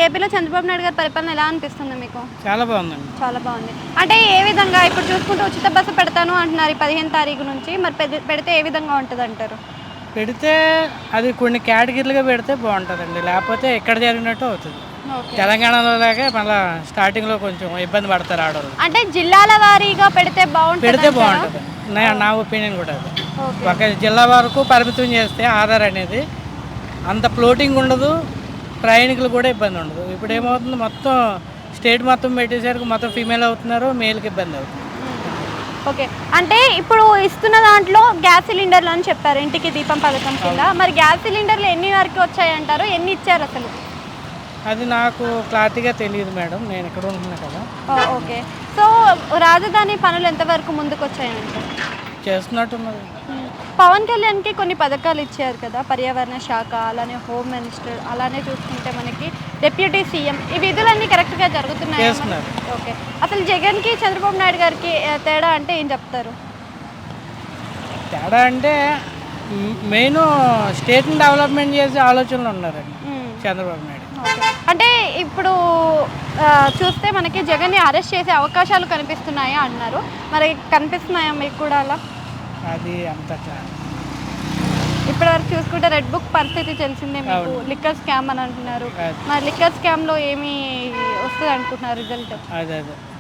ఏపీలో చంద్రబాబు నాయుడు గారి పరిపాలన ఎలా అనిపిస్తుంది మీకు? చాలా బాగుందండి. చాలా బాగుంది. అంటే ఏ విధంగా ఇప్పుడు చూసుకుంటే ఉచిత బస్సు పెడతాను అంటున్నారు ఈ 15 తారీఖు నుంచి. మరి పెడితే ఏ విధంగా ఉంటుందంటారు? పెడితే అది కొన్ని కేటగిరీలుగా పెడితే బాగుంటుందండి. లేకపోతే ఎక్కడ జరిగినట్టు అవుతుంది. ఓకే. తెలంగాణలో లాగే మళ్ళీ స్టార్టింగ్లో కొంచెం ఇబ్బంది పడతారు ఆడవాళ్ళు. అంటే జిల్లాల వారీగా పెడితే పెడితే బాగుంటుంది. బాగుంటుంది. నా ఒపీనియన్ కూడా అది. ఓకే. ఒక జిల్లా వరకు పరిమితం చేస్తే ఆధార్ అనేది అంత ఫ్లోటింగ్ ఉండదు, ప్రయాణికులు కూడా ఇబ్బంది ఉండదు. ఇప్పుడు ఏమవుతుంది, మొత్తం స్టేట్ మొత్తం పెట్టేసరికి మొత్తం ఫీమేల్ అవుతున్నారు, మేల్కి ఇబ్బంది అవుతుంది. ఓకే. అంటే ఇప్పుడు ఇస్తున్న దాంట్లో గ్యాస్ సిలిండర్లు అని చెప్పారు, ఇంటికి దీపం పథకం కింద. మరి గ్యాస్ సిలిండర్లు ఎన్ని వరకు వచ్చాయంటారు? ఎన్ని ఇచ్చారు అసలు? అది నాకు క్లారిటీగా తెలియదు మేడం, నేను ఇక్కడ ఉంటున్నా కదా. ఓకే. సో రాజధాని పనులు ఎంతవరకు ముందుకు వచ్చాయంటారు? చేస్తున్నట్టున్నది. పవన్ కళ్యాణ్కి కొన్ని పథకాలు ఇచ్చారు కదా, పర్యావరణ శాఖ, అలానే హోమ్ మినిస్టర్, అలానే చూసుకుంటే మనకి డిప్యూటీ సీఎం. ఈ విధులన్నీ కరెక్ట్గా జరుగుతున్నాయి. చేస్తున్నారు. ఓకే. అసలు జగన్కి చంద్రబాబు నాయుడు గారికి తేడా అంటే ఏం చెప్తారు? తేడా అంటే మెయిన్ స్టేట్ని డెవలప్మెంట్ చేసే ఆలోచనలు ఉన్నారండి చంద్రబాబు నాయుడు. అంటే ఇప్పుడు చూస్తే మనకి జగన్ని అరెస్ట్ చేసే అవకాశాలు కనిపిస్తున్నాయా అన్నారు. మరి కనిపిస్తున్నాయా మీకు కూడా అలా? అది అంత ఇప్పటివరకు చూసుకుంటే రెడ్ బుక్ పరిస్థితి తెలిసిందే మీకు. లిక్కర్ స్కామ్ అని అంటున్నారు. మరి లిక్కర్ స్కామ్లో ఏమి వస్తుంది అనుకుంటున్నారు రిజల్ట్? అదే